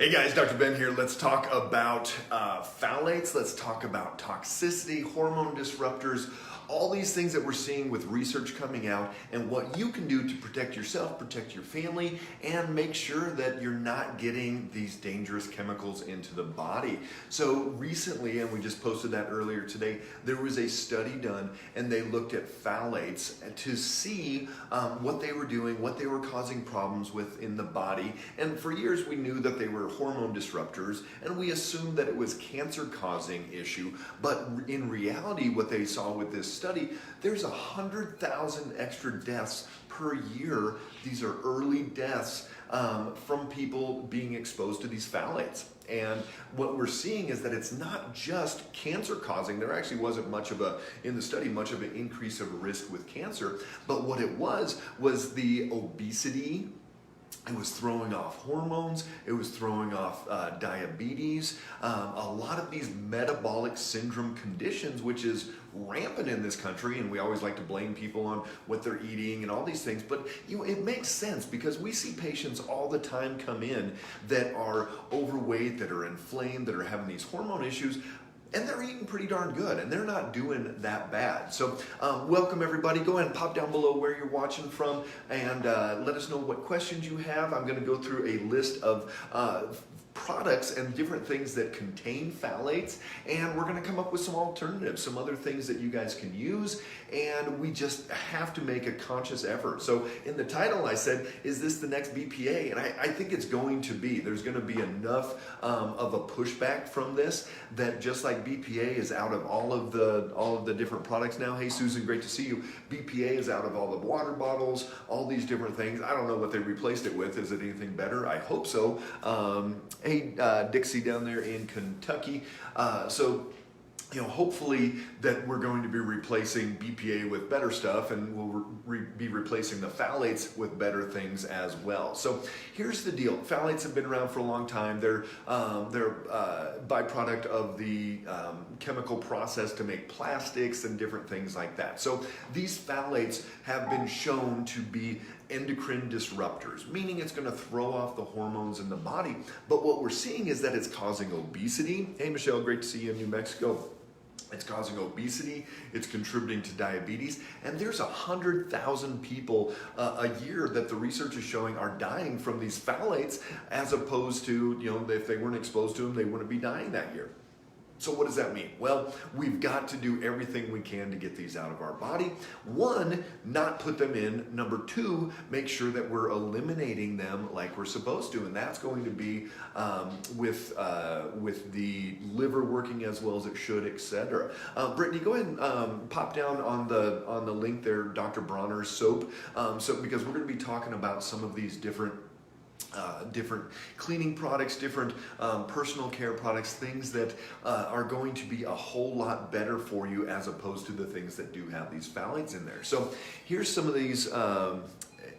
Hey guys, Dr. Ben here. Let's talk about phthalates. Let's talk about toxicity, hormone disruptors, all these things that we're seeing with research coming out and what you can do to protect yourself, protect your family, and make sure that you're not getting these dangerous chemicals into the body. So recently, and we just posted that earlier today, there was a study done and they looked at phthalates to see what they were doing, what they were causing problems with in the body. And for years we knew that they were hormone disruptors and we assumed that it was cancer causing issue. But in reality, what they saw with this study, there's 100,000 extra deaths per year. These are early deaths from people being exposed to these phthalates. And what we're seeing is that it's not just cancer causing. There actually wasn't much of in the study, much of an increase of risk with cancer. But what it was the obesity. It was throwing off hormones, it was throwing off diabetes, a lot of these metabolic syndrome conditions, which is rampant in this country, and we always like to blame people on what they're eating and all these things, but it makes sense because we see patients all the time come in that are overweight, that are inflamed, that are having these hormone issues, and they're eating pretty darn good, and they're not doing that bad. So welcome everybody. Go ahead and pop down below where you're watching from and let us know what questions you have. I'm gonna go through a list of products and different things that contain phthalates, and we're going to come up with some alternatives, some other things that you guys can use, and we just have to make a conscious effort. So in the title I said, is this the next BPA? And I think it's going to be. There's going to be enough of a pushback from this that just like BPA is out of all of the different products now. Hey Susan, great to see you. BPA is out of all the water bottles, all these different things. I don't know what they replaced it with. Is it anything better? I hope so. Hey, Dixie down there in Kentucky. Hopefully that we're going to be replacing BPA with better stuff, and we'll be replacing the phthalates with better things as well. So here's the deal. Phthalates have been around for a long time. They're byproduct of the chemical process to make plastics and different things like that. So these phthalates have been shown to be endocrine disruptors, meaning it's going to throw off the hormones in the body. But what we're seeing is that it's causing obesity. Hey Michelle, great to see you in New Mexico. It's causing obesity, it's contributing to diabetes, and there's 100,000 people a year that the research is showing are dying from these phthalates, as opposed to, if they weren't exposed to them, they wouldn't be dying that year. So what does that mean? Well, we've got to do everything we can to get these out of our body. One, not put them in. Number two, make sure that we're eliminating them like we're supposed to. And that's going to be with the liver working as well as it should, etc. Brittany, go ahead and pop down on the link there, Dr. Bronner's soap. Because we're going to be talking about some of these different cleaning products, different personal care products, things that are going to be a whole lot better for you as opposed to the things that do have these phthalates in there. So here's some of these.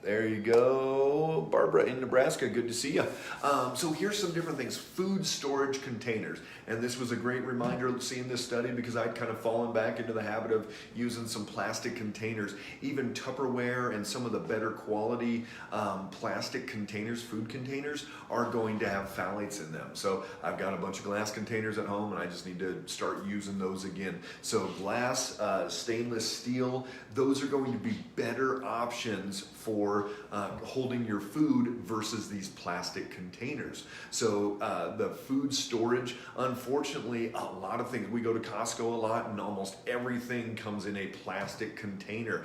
There you go, Barbara in Nebraska, good to see you. So here's some different things. Food storage containers. And this was a great reminder seeing this study because I'd kind of fallen back into the habit of using some plastic containers. Even Tupperware and some of the better quality plastic containers, food containers, are going to have phthalates in them. So I've got a bunch of glass containers at home and I just need to start using those again. So glass, stainless steel, those are going to be better options for holding your food versus these plastic containers. So the food storage, unfortunately, a lot of things, we go to Costco a lot and almost everything comes in a plastic container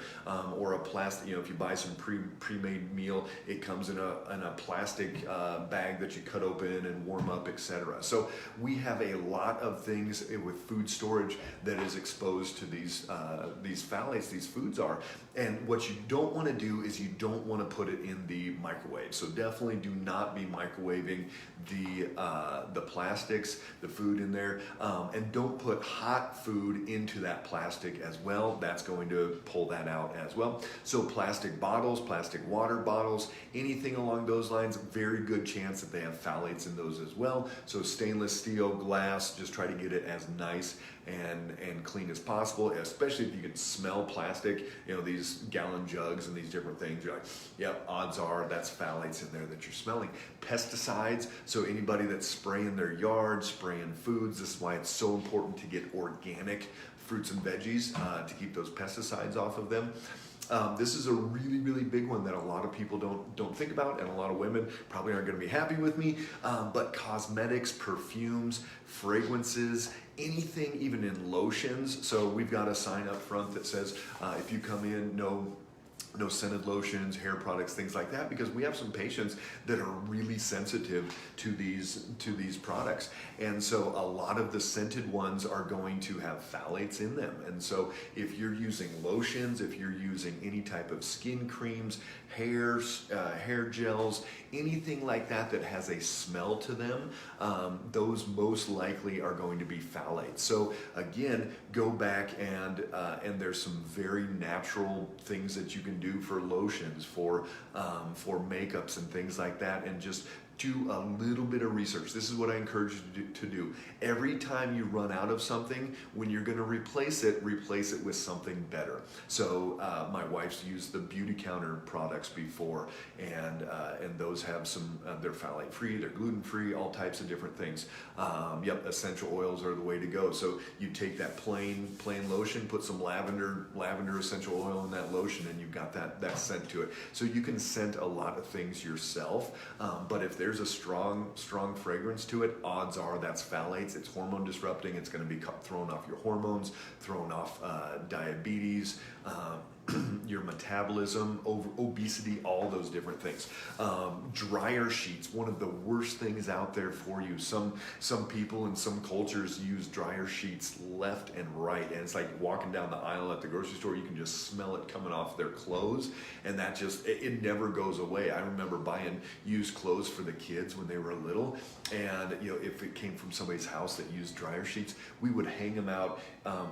or a plastic, if you buy some pre-made meal, it comes in a plastic bag that you cut open and warm up, etc. So we have a lot of things with food storage that is exposed to these phthalates, these foods are. And what you don't want to do is you don't want to put it in the microwave. So definitely do not be microwaving the plastics, the food in there, and don't put hot food into that plastic as well. That's going to pull that out as well. So plastic bottles, plastic water bottles, anything along those lines, very good chance that they have phthalates in those as well. So stainless steel, glass, just try to get it as nice and clean as possible, especially if you can smell plastic, these gallon jugs and these different things. You're like, yep, odds are that's phthalates in there that you're smelling. Pesticides, so anybody that's spraying their yard, spraying foods, this is why it's so important to get organic fruits and veggies to keep those pesticides off of them. This is a really, really big one that a lot of people don't think about, and a lot of women probably aren't going to be happy with me, but cosmetics, perfumes, fragrances, anything even in lotions. So we've got a sign up front that says if you come in, no scented lotions, hair products, things like that, because we have some patients that are really sensitive to these products. And so a lot of the scented ones are going to have phthalates in them. And so if you're using lotions, if you're using any type of skin creams, hair gels, anything like that that has a smell to them, those most likely are going to be phthalates. So again, go back and there's some very natural things that you can do for lotions, for makeups and things like that, and just do a little bit of research. This is what I encourage you to do. Every time you run out of something, when you're going to replace it with something better. So my wife's used the Beauty Counter products before, and those have some, they're phthalate free, they're gluten free, all types of different things. Essential oils are the way to go. So you take that plain lotion, put some lavender essential oil in that lotion, and you've got that scent to it. So you can scent a lot of things yourself, but if there's a strong fragrance to it, odds are that's phthalates. It's hormone disrupting. It's going to be throwing off your hormones, throwing off diabetes, your metabolism, obesity, all those different things. Dryer sheets, one of the worst things out there for you. Some people in some cultures use dryer sheets left and right, and it's like walking down the aisle at the grocery store, you can just smell it coming off their clothes, and that just, it never goes away. I remember buying used clothes for the kids when they were little, and if it came from somebody's house that used dryer sheets, we would hang them out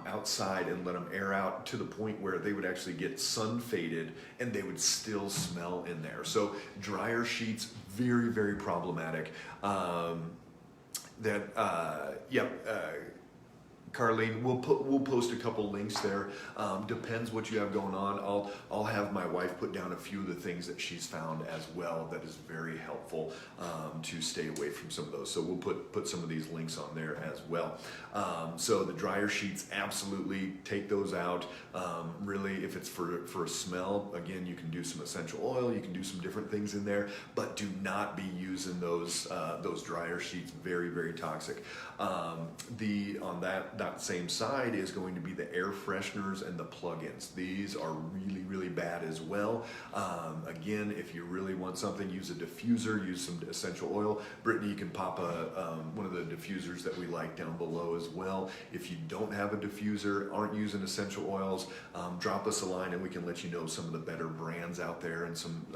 outside and let them air out to the point where they would actually get sun faded and they would still smell in there. So dryer sheets, very, very problematic. Carlene, we'll post a couple links there. Depends what you have going on. I'll have my wife put down a few of the things that she's found as well that is very helpful to stay away from some of those. So we'll put some of these links on there as well. So the dryer sheets, absolutely take those out. Really, if it's for a smell, again, you can do some essential oil, you can do some different things in there, but do not be using those dryer sheets. Very, very toxic. On that same side is going to be the air fresheners and the plugins. These are really, really bad as well. Again, if you really want something, use a diffuser, use some essential oil. Brittany, you can pop one of the diffusers that we like down below as well. If you don't have a diffuser, aren't using essential oils, drop us a line and we can let you know some of the better brands out there and some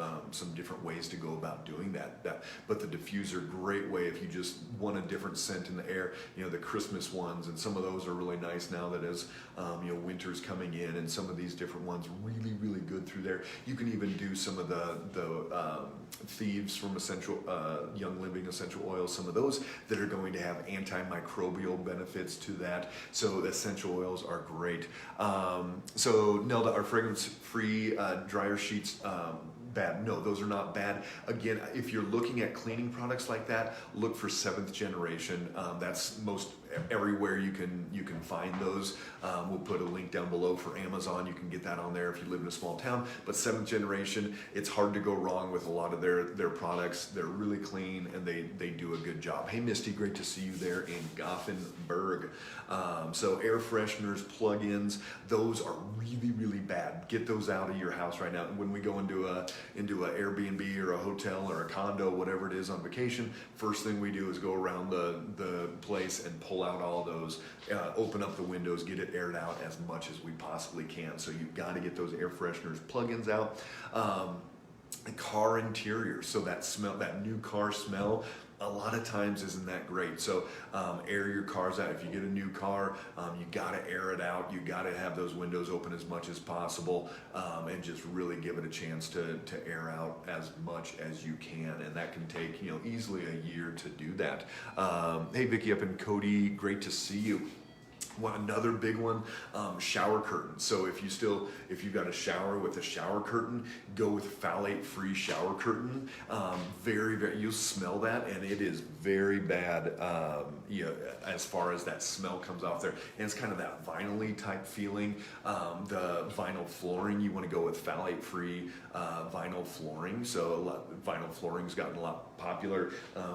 different ways to go about doing that. But the diffuser, great way if you just want a different scent in the air. The Christmas ones, and some of those are really nice now that as winter's coming in, and some of these different ones really, really good through there. You can even do some of the Thieves from Young Living essential oils, some of those that are going to have antimicrobial benefits to that. So essential oils are great. So Nelda, our fragrance-free dryer sheets, bad? No, those are not bad. Again, if you're looking at cleaning products like that, look for 7th generation. That's most everywhere you can find those. We'll put a link down below for Amazon. You can get that on there if you live in a small town. But 7th generation, it's hard to go wrong with a lot of their products. They're really clean and they do a good job. Hey Misty, great to see you there in Gothenburg. So air fresheners, plug-ins, those are really, really bad. Get those out of your house right now. When we go into a Airbnb or a hotel or a condo, whatever it is on vacation, first thing we do is go around the place and pull out all those, open up the windows, get it aired out as much as we possibly can. So you've got to get those air fresheners, plug-ins out. Car interiors, so that new car smell, a lot of times isn't that great. So air your cars out. If you get a new car, you got to air it out. You got to have those windows open as much as possible, and just really give it a chance to air out as much as you can. And that can take easily a year to do that. Hey Vicki up in Cody, great to see you. Another big one, shower curtains. So if you've got a shower with a shower curtain, go with phthalate-free shower curtain. You'll smell that, and it is very bad. As far as that smell comes off there, and it's kind of that vinyl-y type feeling. The vinyl flooring, you want to go with phthalate-free vinyl flooring. So vinyl flooring's gotten a lot popular.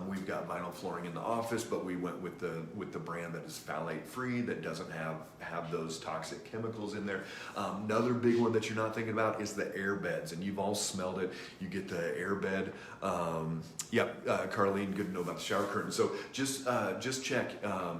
We've got vinyl flooring in the office, but we went with the brand that is phthalate-free, that doesn't have those toxic chemicals in there. Another big one that you're not thinking about is the air beds, and you've all smelled it. You get the air bed. Carlene, good to know about the shower curtain. So just check,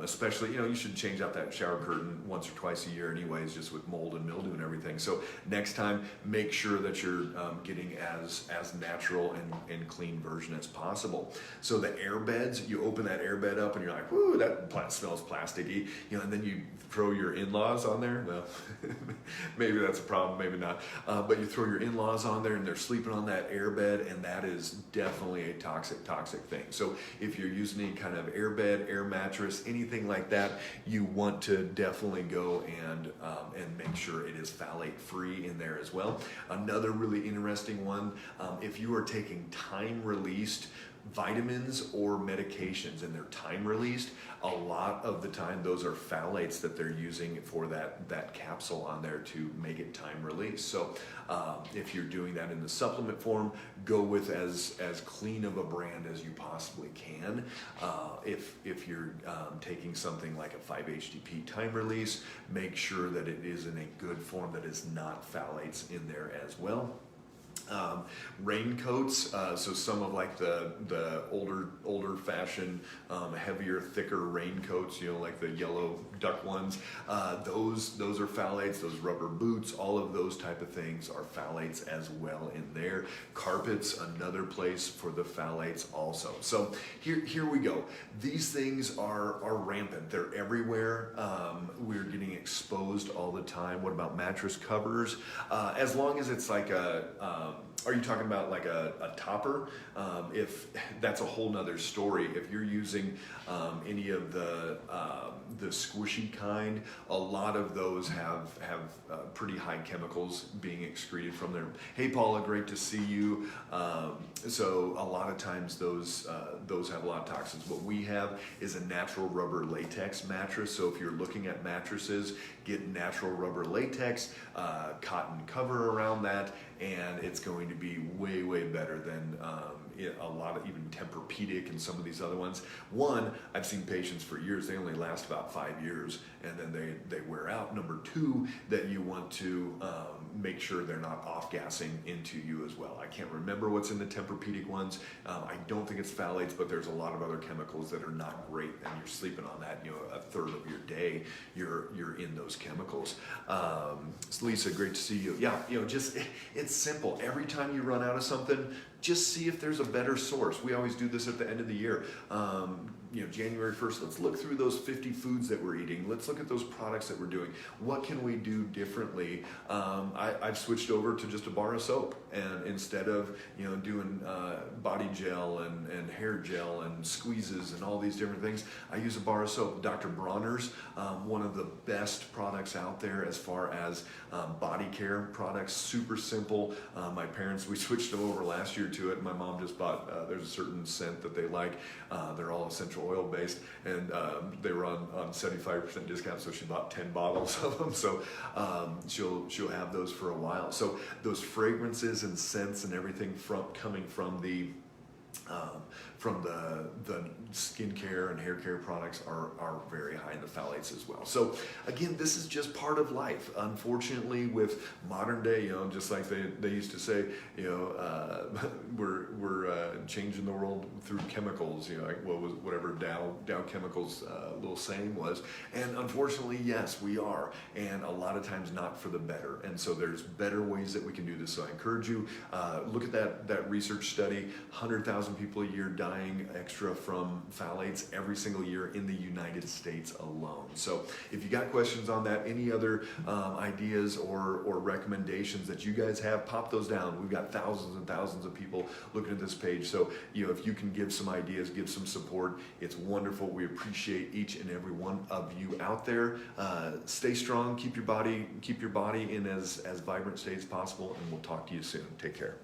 especially, you should change out that shower curtain once or twice a year anyways, just with mold and mildew and everything. So next time, make sure that you're getting as natural and clean version as possible. So the air beds, you open that air bed up and you're like, whoo, that smells plasticky, and then you throw your in-laws on there. Well, maybe that's a problem, maybe not. But you throw your in-laws on there and they're sleeping on that air bed, and that is definitely a toxic thing. So if you're using any kind of air bed, air mattress, anything like that, you want to definitely go and make sure it is phthalate free in there as well. Another really interesting one, if you are taking time-released vitamins or medications and they're time released, a lot of the time those are phthalates that they're using for that capsule on there to make it time released. So if you're doing that in the supplement form, go with as clean of a brand as you possibly can. If you're taking something like a 5-HTP time release, make sure that it is in a good form that is not phthalates in there as well. Raincoats, so some of like the older fashioned, heavier, thicker raincoats, like the yellow duck ones, those are phthalates. Those rubber boots, all of those type of things are phthalates as well in there. Carpets, another place for the phthalates also. So here we go. These things are rampant. They're everywhere. We're getting exposed all the time. What about mattress covers? As long as it's like are you talking about like a topper? If that's a whole nother story. If you're using any of the squishy kind, a lot of those have pretty high chemicals being excreted from them. Hey Paula, great to see you. So a lot of times those have a lot of toxins. What we have is a natural rubber latex mattress. So if you're looking at mattresses, get natural rubber latex, cotton cover around that, and it's going to be way better than a lot of even Tempur-Pedic and some of these other ones. One, I've seen patients for years, they only last about 5 years and then they wear out. Number two, that you want to make sure they're not off-gassing into you as well. I can't remember what's in the Tempur-Pedic ones. I don't think it's phthalates, but there's a lot of other chemicals that are not great, and you're sleeping on that, a third of your day, you're in those chemicals. So Lisa, great to see you. Yeah, just, it's simple. Every time you run out of something, just see if there's a better source. We always do this at the end of the year. January 1st, let's look through those 50 foods that we're eating. Let's look at those products that we're doing. What can we do differently? I've switched over to just a bar of soap, and instead of doing body gel and hair gel and squeezes and all these different things, I use a bar of soap. Dr. Bronner's, one of the best products out there as far as body care products. Super simple. My parents, we switched them over last year to it, and my mom just bought, there's a certain scent that they like. They're all essential oil based, and they were on 75% discount, so she bought 10 bottles of them. So she'll have those for a while. So those fragrances and scents and everything coming from the skincare and hair care products are very high in the phthalates as well. So again, this is just part of life. Unfortunately, with modern day, just like they used to say, we're changing the world through chemicals. Like what was whatever Dow Chemicals little saying was. And unfortunately, yes, we are, and a lot of times not for the better. And so there's better ways that we can do this. So I encourage you, look at that research study, 100,000 100,000 people a year dying extra from phthalates every single year in the United States alone. So if you got questions on that, any other ideas or recommendations that you guys have, pop those down. We've got thousands and thousands of people looking at this page. So, if you can give some ideas, give some support, it's wonderful. We appreciate each and every one of you out there. Stay strong, keep your body in as vibrant state as possible, and we'll talk to you soon. Take care.